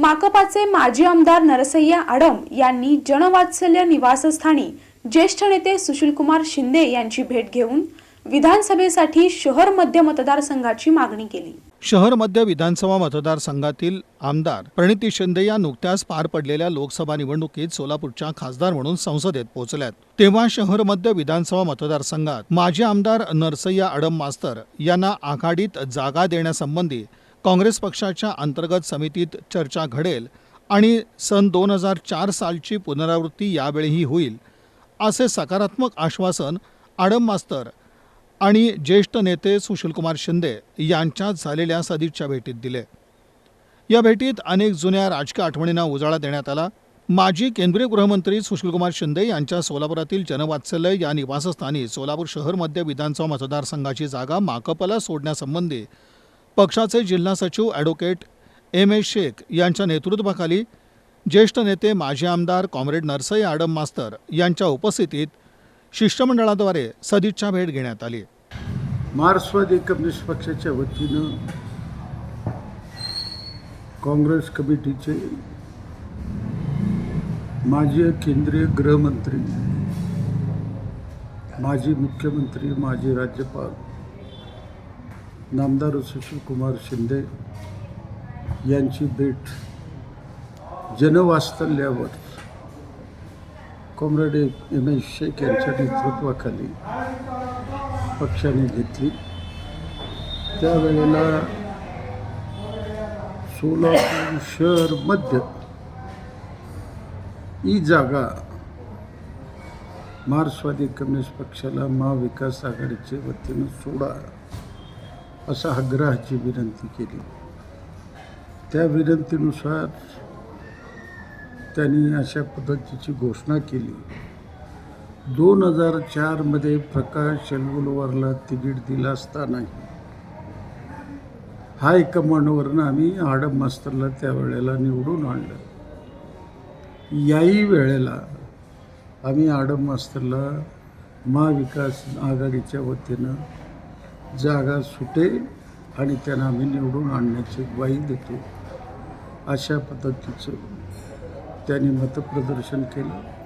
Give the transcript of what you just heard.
माकपाचे माजी आमदार नरसय्या आडम यांनी जनवात्सल्य निवासस्थानी ज्येष्ठ नेते सुशीलकुमार शिंदे यांची भेट घेऊन विधानसभेसाठी शहर मध्य मतदारसंघाची मागणी केली। शहर मध्य विधानसभा मतदारसंघातील आमदार प्रणिती शिंदे या नुकत्याच पार पडलेल्या लोकसभा निवडणुकीत सोलापूरच्या खासदार म्हणून संसदेत पोहोचल्यात। तेव्हा शहर मध्य विधानसभा मतदारसंघात माजी आमदार नरसय्या आडम मास्तर यांना आघाडीत जागा देण्यासंबंधी काँग्रेस पक्षाच्या अंतर्गत समितीत चर्चा घडेल आणि सन 2004 सालची पुनरावृत्ती यावेळीही होईल असे सकारात्मक आश्वासन आडम मास्तर आणि ज्येष्ठ नेते सुशीलकुमार शिंदे यांच्यात झालेल्या सदिच्छा भेटीत दिले। या भेटीत अनेक जुन्या राजकीय आठवणींना उजाळा देण्यात आला। माजी केंद्रीय गृहमंत्री सुशीलकुमार शिंदे यांच्या सोलापुरातील जनवात्सल्य या निवासस्थानी सोलापूर शहर मध्य विधानसभा मतदारसंघाची जागा माकपला सोडण्यासंबंधी पक्षाचे जिल्हा सचिव ॲडव्होकेट M.A. शेख यांच्या नेतृत्वाखाली ज्येष्ठ नेते माजी आमदार कॉम्रेड नरसय्या आडम मास्तर यांच्या उपस्थितीत शिष्टमंडळाद्वारे सदिच्छा भेट घेण्यात आली। मार्क्सवादी कम्युनिस्ट पक्षाच्या वतीनं काँग्रेस कमिटीचे माजी केंद्रीय गृहमंत्री, माजी मुख्यमंत्री, माजी राज्यपाल नामदार सुशीलकुमार शिंदे यांची भेट जनवात्सल्यावर कॉम्रेड M.A. शेख यांच्या नेतृत्वाखाली पक्षाने घेतली। त्यावेळेला सोलापूर शहर मध्य ही जागा मार्क्सवादी कम्युनिस्ट पक्षाला महाविकास आघाडीच्या वतीनं सोडा असा आग्रहाची विनंती केली। त्या विनंतीनुसार त्यांनी अशा पद्धतीची घोषणा केली। 2004 मध्ये प्रकाश शेलगुलवारला तिकीट दिलं असताना हायकमांडवरनं आम्ही आडम मास्तरला त्यावेळेला निवडून आणलं। याही वेळेला आम्ही आडम मास्तरला महाविकास आघाडीच्या वतीनं जागा सुटेल आणि त्यांना आम्ही निवडून आणण्याची ग्वाही देतो अशा पद्धतीचं त्यांनी मतप्रदर्शन केलं।